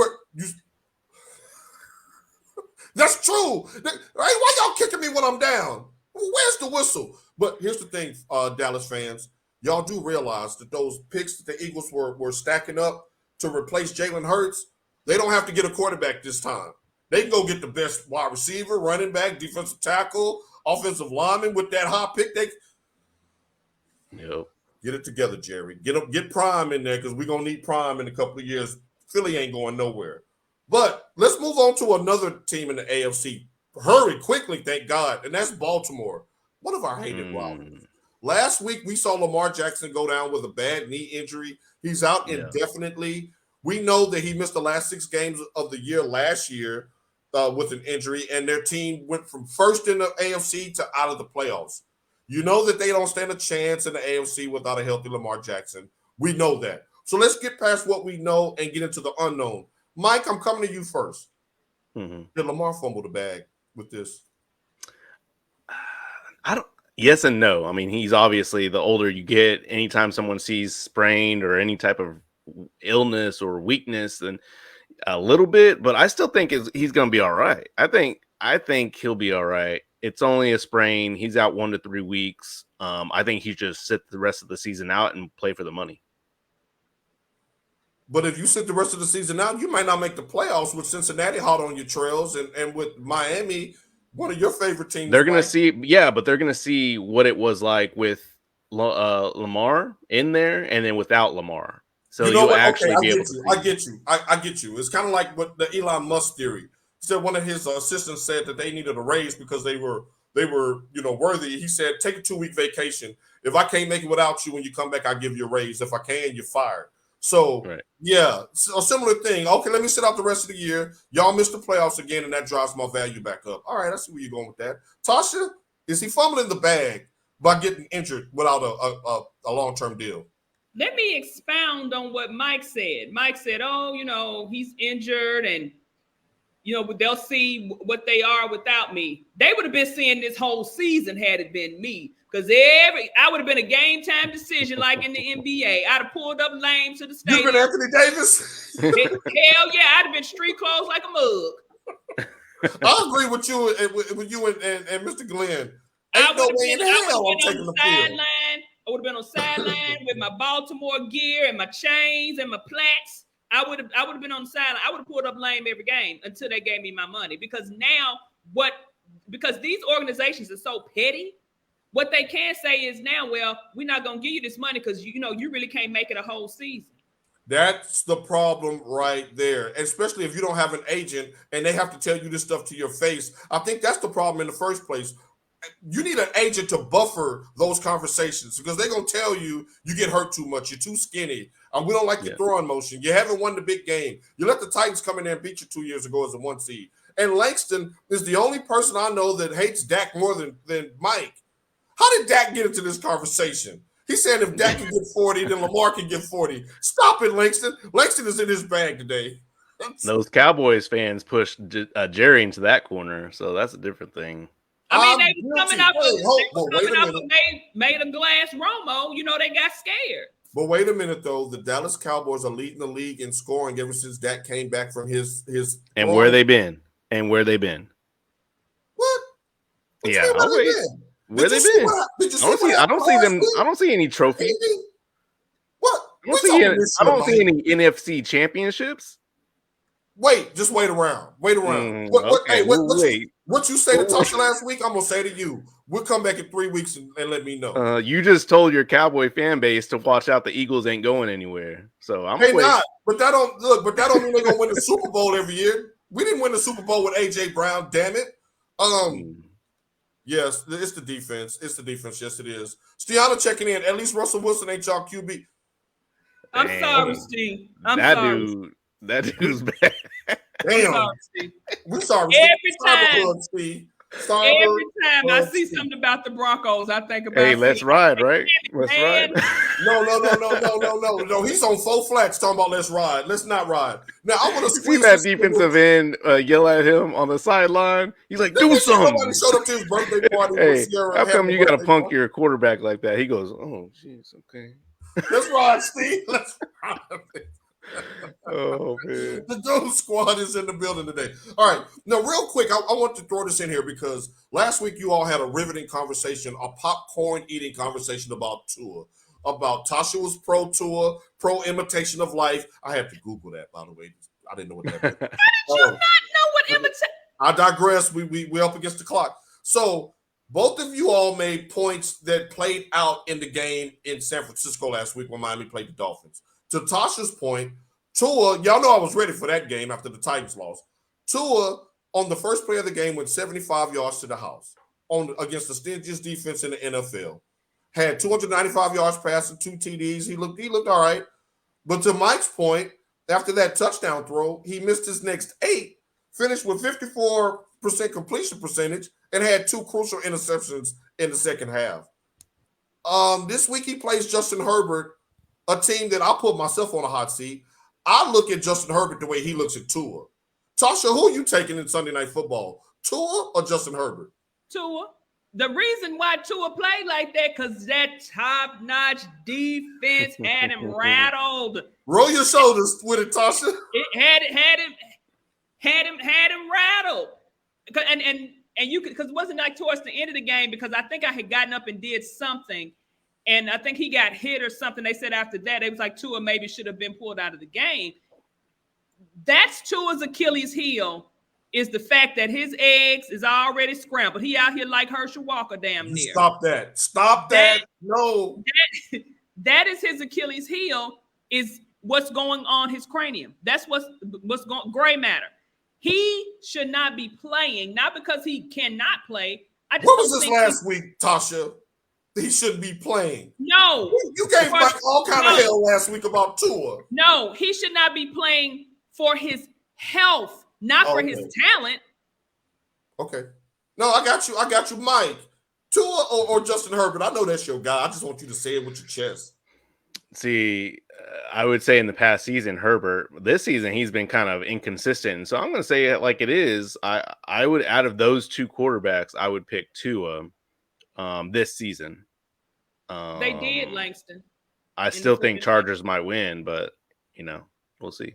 true. Right? Why y'all kicking me when I'm down? Where's the whistle? But here's the thing, Dallas fans. Y'all do realize that those picks that the Eagles were stacking up to replace Jalen Hurts, they don't have to get a quarterback this time. They can go get the best wide receiver, running back, defensive tackle, offensive lineman with that high pick. Get it together, Jerry. Get Prime in there because we're going to need Prime in a couple of years. Philly ain't going nowhere. But let's move on to another team in the AFC. Hurry, quickly, thank God. And that's Baltimore, one of our hated rivals. Last week, we saw Lamar Jackson go down with a bad knee injury. He's out indefinitely. We know that he missed the last 6 games of the year last year with an injury, and their team went from first in the AFC to out of the playoffs. You know that they don't stand a chance in the AFC without a healthy Lamar Jackson. We know that. So let's get past what we know and get into the unknown. Mike, I'm coming to you first. Did Lamar fumble the bag with this? I don't. Yes and no. I mean, he's obviously, the older you get, anytime someone sees sprained or any type of illness or weakness, then a little bit. But I still think he's going to be all right. I think he'll be all right. It's only a sprain. He's out 1 to 3 weeks. I think he just sit the rest of the season out and play for the money. But if you sit the rest of the season out, you might not make the playoffs with Cincinnati hot on your trails and with Miami, one of your favorite teams. They're going to see, but they're going to see what it was like with Lamar in there and then without Lamar. So you'll actually be able to see. I get you. It's kind of like what the Elon Musk theory. He said one of his assistants said that they needed a raise because they were worthy. He said, take a 2-week vacation. If I can't make it without you, when you come back, I'll give you a raise. If I can, you're fired. So, so a similar thing. Okay, let me sit out the rest of the year. Y'all missed the playoffs again, and that drives my value back up. All right, I see where you're going with that. Tasha, is he fumbling the bag by getting injured without a long-term deal? Let me expound on what Mike said. Mike said, he's injured and, they'll see what they are without me. They would have been seeing this whole season had it been me. Because I would have been a game time decision like in the NBA. I'd have pulled up lame to the stadium. You been Anthony Davis? Hell yeah, I'd have been street clothes like a mug. I agree with you and Mr. Glenn. I would have been on the sideline. I would have been on sideline with my Baltimore gear and my chains and my plaques. I would have been on the sideline. I would have pulled up lame every game until they gave me my money. Because these organizations are so petty. What they can say is now, well, we're not going to give you this money because, you really can't make it a whole season. That's the problem right there, especially if you don't have an agent and they have to tell you this stuff to your face. I think that's the problem in the first place. You need an agent to buffer those conversations because they're going to tell you get hurt too much. You're too skinny. We don't like your throwing motion. You haven't won the big game. You let the Titans come in there and beat you 2 years ago as a 1 seed. And Langston is the only person I know that hates Dak more than Mike. How did Dak get into this conversation? He said if Dak can get 40, then Lamar can get 40. Stop it, Langston. Langston is in his bag today. Those Cowboys fans pushed Jerry into that corner, so that's a different thing. I mean, they were coming up with made a glass Romo. They got scared. But wait a minute, though. The Dallas Cowboys are leading the league in scoring ever since Dak came back from his. And where they been? What? Yeah, where they been? I don't see any trophies. What? I don't see any NFC championships. Just wait around. What you say to Tasha last week, I'm gonna say to you. We'll come back in 3 weeks and let me know. You just told your Cowboy fan base to watch out. The Eagles ain't going anywhere. So I'm not. But that don't mean they're gonna win the Super Bowl every year. We didn't win the Super Bowl with AJ Brown. Damn it. Yes, it's the defense. Yes, it is. Stiana checking in. At least Russell Wilson ain't y'all QB. I'm sorry, Steve. That dude's bad. Damn. Sorry, Steve. We're sorry. Every time I see something about the Broncos, I think about. Hey, let's ride, right? Let's ride. No. He's on full flats talking about let's ride. Let's not ride. Now I want to see that defensive end yell at him on the sideline. He's like, "Do something." Nobody showed up to his birthday party. Hey, how come you got to punk your quarterback like that? He goes, "Oh, jeez, okay." Let's ride, Steve. Let's ride. Oh man, the Doom Squad is in the building today. All right, now real quick, I want to throw this in here because last week you all had a riveting conversation, a popcorn eating conversation about Tua, about Tasha was pro Tua, pro imitation of life. I had to Google that, by the way. I didn't know what that meant. How did you not know what imitation? I digress. We up against the clock. So both of you all made points that played out in the game in San Francisco last week when Miami played the Dolphins. To Tasha's point, Tua, y'all know I was ready for that game after the Titans lost. Tua, on the first play of the game, went 75 yards to the house against the stingiest defense in the NFL. Had 295 yards passing, 2 TDs. He looked all right. But to Mike's point, after that touchdown throw, he missed his next 8, finished with 54% completion percentage, and had 2 crucial interceptions in the second half. This week he plays Justin Herbert, a team that I'll put myself on a hot seat. I look at Justin Herbert the way he looks at Tua. Tasha, who are you taking in Sunday Night Football? Tua or Justin Herbert? Tua. The reason why Tua played like that, because that top-notch defense had him rattled. Roll your shoulders with it, Tasha. It had him rattled. And you could, because it wasn't like towards the end of the game, because I think I had gotten up and did something, and I think he got hit or something. They said after that, it was like Tua maybe should have been pulled out of the game. That's Tua's Achilles heel, is the fact that his eggs is already scrambled. He out here like Herschel Walker damn near. Stop that. Stop that. No. That is his Achilles heel, is what's going on his cranium. That's what's going gray matter. He should not be playing, not because he cannot play. What was this last week, Tasha? He shouldn't be playing. No. You gave Mike all kind of hell last week about Tua. No, he should not be playing for his health, not for his talent. Okay. No, I got you, Mike. Tua or Justin Herbert. I know that's your guy. I just want you to say it with your chest. See, I would say in the past season, Herbert. This season, he's been kind of inconsistent. So I'm going to say it like it is. I would, out of those 2 quarterbacks, I would pick Tua this season. They did, Langston. I still think Chargers might win, but, we'll see.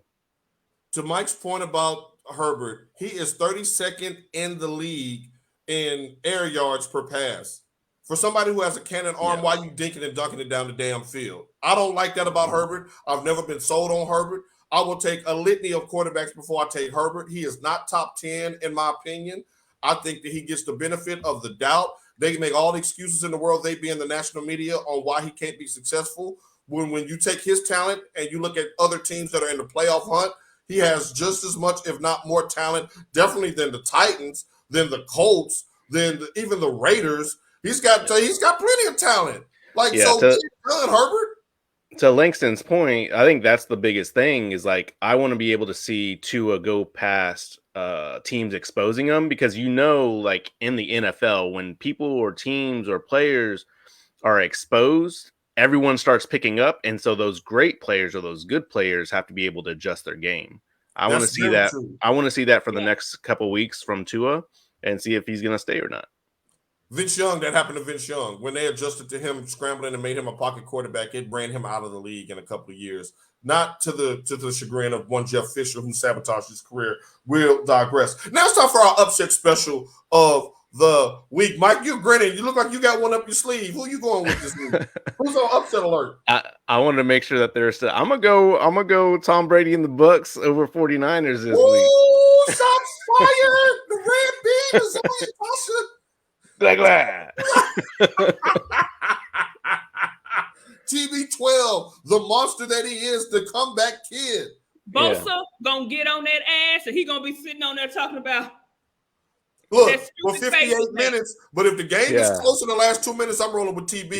To Mike's point about Herbert, he is 32nd in the league in air yards per pass. For somebody who has a cannon arm, why you dinking and dunking it down the damn field? I don't like that about Herbert. I've never been sold on Herbert. I will take a litany of quarterbacks before I take Herbert. He is not top 10 in my opinion. I think that he gets the benefit of the doubt. They can make all the excuses in the world, they be in the national media, on why he can't be successful. When you take his talent and you look at other teams that are in the playoff hunt, he has just as much, if not more talent, definitely than the Titans, than the Colts, than even the Raiders. He's got plenty of talent. Herbert. To Langston's point, I think that's the biggest thing is like, I want to be able to see Tua go past teams exposing them, because like in the NFL, when people or teams or players are exposed, everyone starts picking up, and so those great players or those good players have to be able to adjust their game. I want to see that. True. I want to see that for the next couple weeks from Tua, and see if he's going to stay or not. Vince Young, that happened to Vince Young. When they adjusted to him scrambling and made him a pocket quarterback, it ran him out of the league in a couple of years. Not to the chagrin of one Jeff Fisher, who sabotaged his career. We'll digress. Now it's time for our upset special of the week. Mike, you're grinning. You look like you got one up your sleeve. Who you going with this week? Who's on upset alert? I wanted to make sure that there's still. I'm gonna go Tom Brady and the Bucks over 49ers this week. Shots fired! The red beam is on you, like that. TB12, the monster that he is, the comeback kid. Bosa gonna get on that ass, and he gonna be sitting on there talking about. Look, for 58 minutes, but if the game is close in the last 2 minutes, I'm rolling with TB.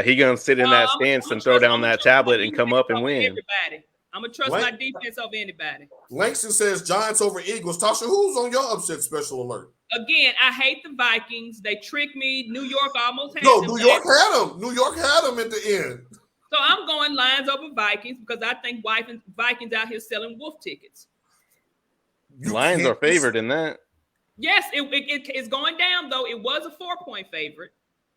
He gonna sit in that stance and throw down that tablet and come up and win. Everybody. I'm gonna trust my defense over anybody. Langston says Giants over Eagles. Tasha, who's on your upset special alert? Again, I hate the Vikings. They tricked me. New York almost had them. New York had them. New York had them at the end. So I'm going Lions over Vikings because I think Vikings out here selling wolf tickets. Lions are favored in that. Yes, it's going down, though. It was a 4-point favorite.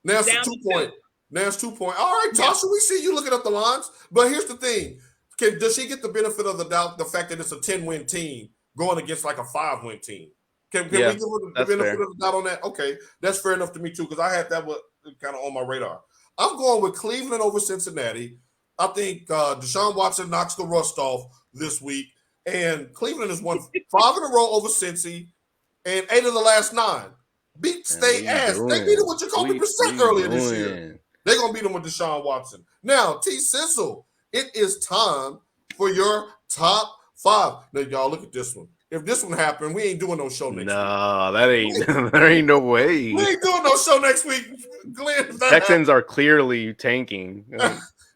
Now it's 2 point. Now it's 2 point. All right, Tasha, we see you looking up the lines. But here's the thing. Does she get the benefit of the doubt, the fact that it's a 10-win team going against like a 5-win team? Can we give her the benefit of the doubt on that? Okay, that's fair enough to me, too, because I had that kind of on my radar. I'm going with Cleveland over Cincinnati. I think Deshaun Watson knocks the rust off this week, and Cleveland has won 5 in a row over Cincy and 8 of the last 9. Beat state ass. They beat them with Jacoby Brissett earlier this year. They're going to beat them with Deshaun Watson. Now, Sizzle, it is time for your Top 5. Now, y'all look at this one. If this one happened, we ain't doing no show next week. No, that ain't. There ain't no way. We ain't doing no show next week, Glenn. Texans are clearly tanking.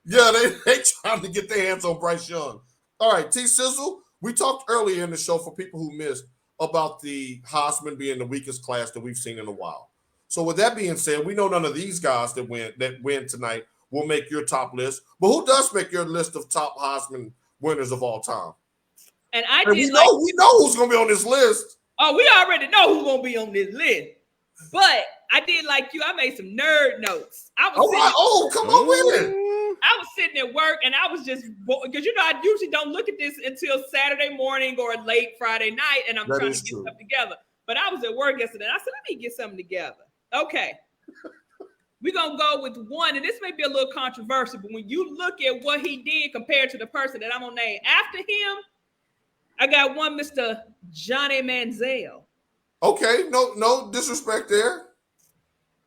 Yeah, they trying to get their hands on Bryce Young. All right, T Sizzle. We talked earlier in the show for people who missed about the Heisman being the weakest class that we've seen in a while. So with that being said, we know none of these guys that win tonight will make your top list. But who does make your list of top Heisman winners of all time? And we know who's gonna be on this list. Oh, we already know who's gonna be on this list. But I did like you. I made some nerd notes. Come on with it. I was sitting at work and I was just because I usually don't look at this until Saturday morning or late Friday night, and I'm trying to get stuff together. But I was at work yesterday and I said, let me get something together. Okay. We're gonna go with one, and this may be a little controversial, but when you look at what he did compared to the person that I'm gonna name after him, I got one Mr. Johnny Manziel. Okay, no disrespect there.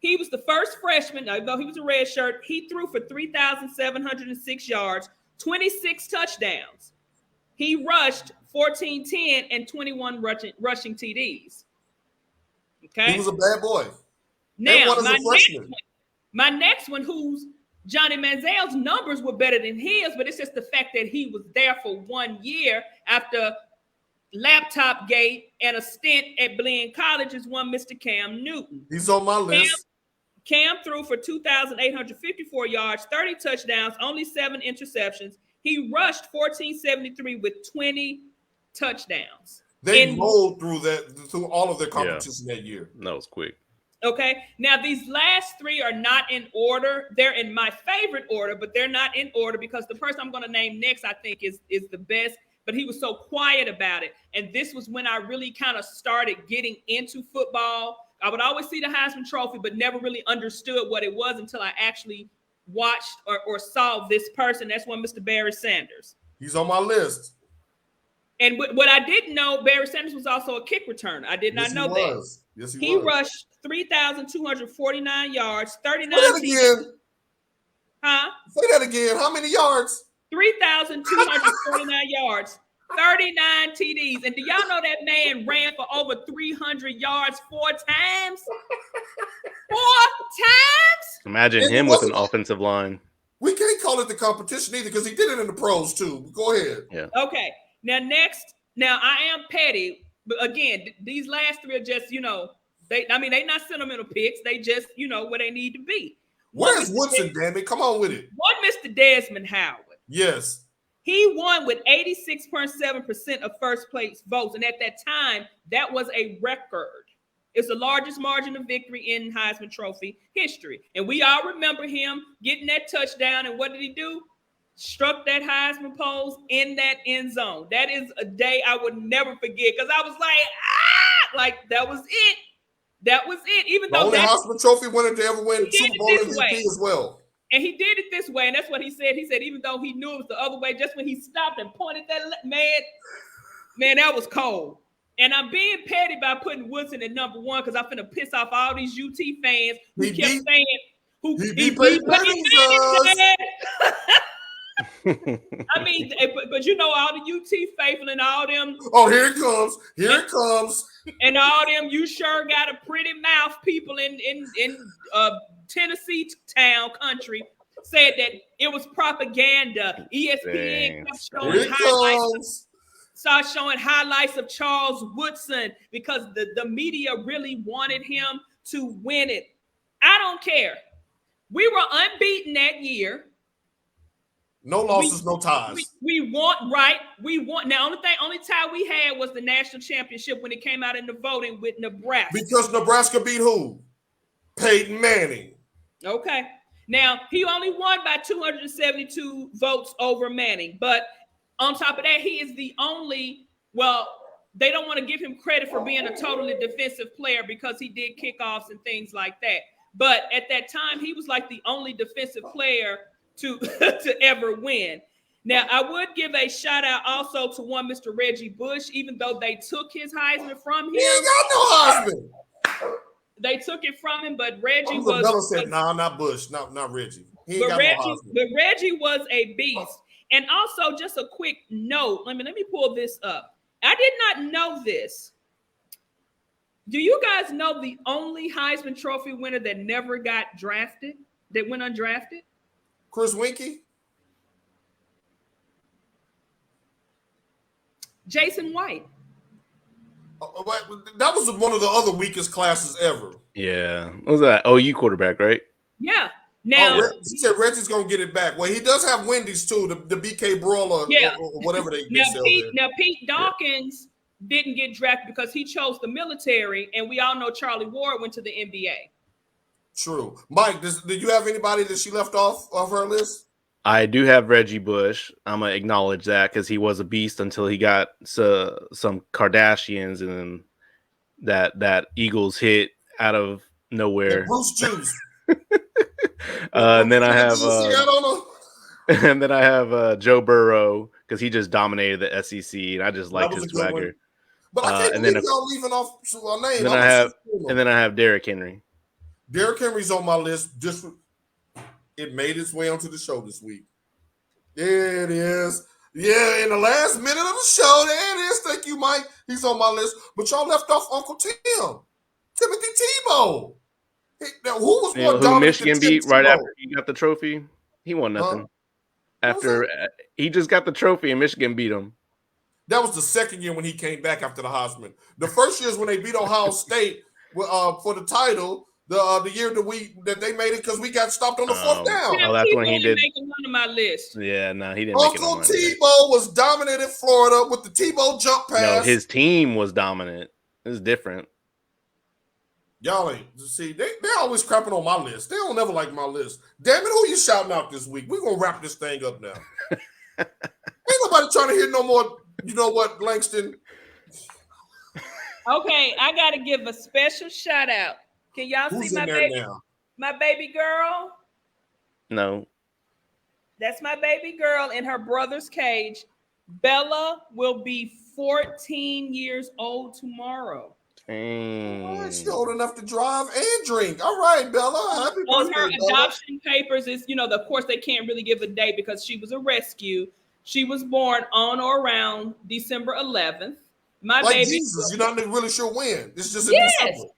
He was the first freshman, though he was a red shirt. He threw for 3,706 yards, 26 touchdowns. He rushed 14-10 and 21 rushing TDs. Okay, he was a bad boy. Now my next one, who's Johnny Manziel's numbers were better than his, but it's just the fact that he was there for 1 year after laptop gate and a stint at Blinn College is one Mr. Cam Newton. He's on my list. Cam threw for 2,854 yards, 30 touchdowns, only 7 interceptions. He rushed 1,473 with 20 touchdowns. They rolled through all of their competition that year. That was quick. Okay, now these last 3 are not in order. They're in my favorite order, but they're not in order because the person I'm going to name next, I think, is the best. But he was so quiet about it. And this was when I really kind of started getting into football. I would always see the Heisman Trophy, but never really understood what it was until I actually watched or saw this person. That's one Mr. Barry Sanders. He's on my list. And what I didn't know, Barry Sanders was also a kick returner. I did not know that. Yes, he rushed 3,249 yards, 39. Say that again. Huh? Say that again. How many yards? 3,249 yards, 39 TDs. And do y'all know that man ran for over 300 yards 4 times? 4 times? Imagine him with an offensive line. We can't call it the competition either because he did it in the pros too. Go ahead. Yeah. Okay. Now I am petty, but again, these last 3 are just, they not sentimental picks. They just, where they need to be. Where's Woodson, damn it? Come on with it. One Mr. Desmond Howard. Yes. He won with 86.7% of first place votes. And at that time, that was a record. It's the largest margin of victory in Heisman Trophy history. And we all remember him getting that touchdown. And what did he do? Struck that Heisman pose in that end zone. That is a day I would never forget because I was like, that was it. That was it. Even though the only Heisman Trophy winner to ever win Super Bowl MVP as well. And he did it this way, and that's what he said. He said, even though he knew it was the other way, just when he stopped and pointed that man, that was cold. And I'm being petty by putting Woodson at number 1 because I'm finna piss off all these UT fans who kept saying, he beat Peyton Manning. I mean, but all the UT faithful and all them. Oh, here it comes. And all them, you sure got a pretty mouth people in Tennessee town country said that it was propaganda. ESPN kept showing highlights of Charles Woodson because the media really wanted him to win it. I don't care. We were unbeaten that year. No losses, no ties. We won. Now, only tie we had was the national championship when it came out in the voting with Nebraska. Because Nebraska beat who? Peyton Manning. Okay. Now, he only won by 272 votes over Manning. But on top of that, he is the only, they don't want to give him credit for being a totally defensive player because he did kickoffs and things like that. But at that time, he was like the only defensive player to ever win. Now, I would give a shout out also to one Mr. Reggie Bush, even though they took his Heisman from him. He ain't got no Heisman. They took it from him, but Reggie was. Said, "No, not Bush, not Reggie." But Reggie was a beast. And also, just a quick note. Let me pull this up. I did not know this. Do you guys know the only Heisman Trophy winner that never got drafted, that went undrafted? Chris Winkie? Jason White. That was one of the other weakest classes ever. Yeah. What was that? OU quarterback, right? Yeah. Now, he said Reggie's going to get it back. Well, he does have Wendy's too, the BK Brawler or whatever they sell there. Pete Dawkins didn't get drafted because he chose the military, and we all know Charlie Ward went to the NBA. True. Mike, did you have anybody that she left off of her list? I do have Reggie Bush. I'm going to acknowledge that because he was a beast until he got some Kardashians and then that Eagles hit out of nowhere. Bruce Juice. And then I have Joe Burrow because he just dominated the SEC and I just liked his swagger. But I can't believe y'all leaving off a name. And then I have Derrick Henry. Derrick Henry's on my list. It made its way onto the show this week. There it is. Yeah, in the last minute of the show, there it is. Thank you, Mike. He's on my list. But y'all left off Uncle Tim, Timothy Tebow. Now, who was more dominant? Who Michigan beat right after he got the trophy? He won nothing. After he just got the trophy and Michigan beat him. That was the second year when he came back after the Heisman. The first year is when they beat Ohio State for the title. The year that they made it because we got stopped on the fourth down. Oh, that's when he did. Making one of my list. Yeah, no, he didn't. Uncle Tebow was dominant in Florida with the Tebow jump pass. No, his team was dominant. It's different. Y'all ain't see. They always crapping on my list. They don't never like my list. Damn it, who you shouting out this week? We're gonna wrap this thing up now. Ain't nobody trying to hear no more. You know what, Langston? Okay, I gotta give a special shout out. Can y'all see my baby girl? No. That's my baby girl in her brother's cage. Bella will be 14 years old tomorrow. Oh, she's old enough to drive and drink. All right, Bella. Happy on birthday, her Bella. adoption papers is, of course, they can't really give a date because she was a rescue. She was born on or around December 11th. My like baby, Jesus, you're not really sure when. It's just in December.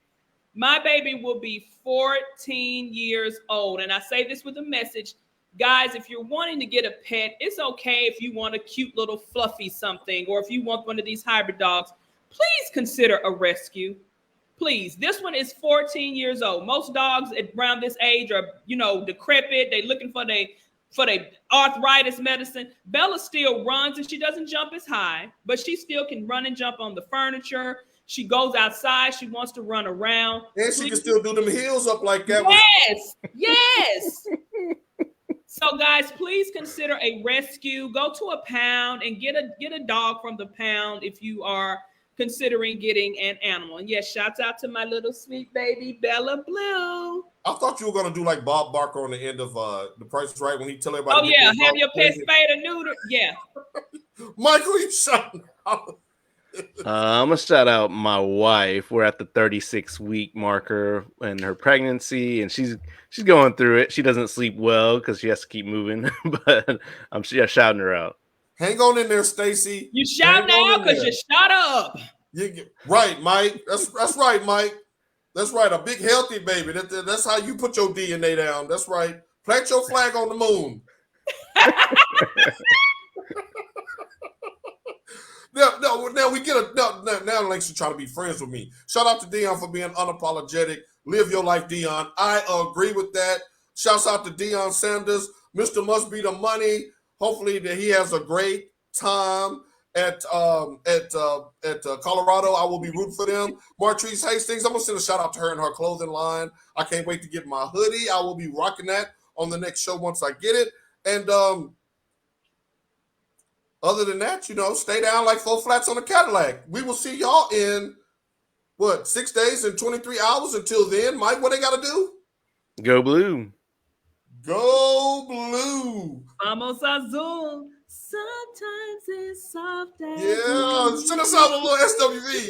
My baby will be 14 years old. And I say this with a message. Guys, if you're wanting to get a pet, it's okay if you want a cute little fluffy something, or if you want one of these hybrid dogs, please consider a rescue. Please. This one is 14 years old. Most dogs around this age are, decrepit. They're looking for the arthritis medicine. Bella still runs and she doesn't jump as high, but she still can run and jump on the furniture. She goes outside. She wants to run around. And she can still do them heels up like that. Yes. So, guys, please consider a rescue. Go to a pound and get a dog from the pound if you are considering getting an animal. And yes, shouts out to my little sweet baby, Bella Blue. I thought you were going to do like Bob Barker on the end of The Price is Right when he tell everybody. Oh, yeah. Have your pet spayed or neutered. Yeah. Michael, you shouting out. I'm gonna shout out my wife. We're at the 36-week marker in her pregnancy, and she's going through it. She doesn't sleep well because she has to keep moving, but I'm shouting her out. Hang on in there, Stacy. You shouting out because you shut up. Right, Mike. That's right, Mike. That's right. A big healthy baby. That's how you put your DNA down. That's right. Plant your flag on the moon. Now we get now Langston trying to be friends with me. Shout out to Deion for being unapologetic. Live your life, Deion. I agree with that. Shouts out to Deion Sanders. Mr. Must Be the Money. Hopefully that he has a great time at Colorado. I will be rooting for them. Martrice Hastings, I'm gonna send a shout out to her and her clothing line. I can't wait to get my hoodie. I will be rocking that on the next show once I get it. And other than that, stay down like 4 flats on a Cadillac. We will see y'all in 6 days and 23 hours. Until then, Mike, what they got to do? Go Blue. Go Blue. Vamos Azul. Sometimes it's soft as yeah, send us out a little SWV.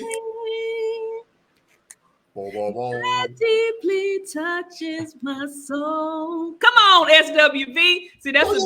That deeply touches my soul. Come on, SWV. See, that's a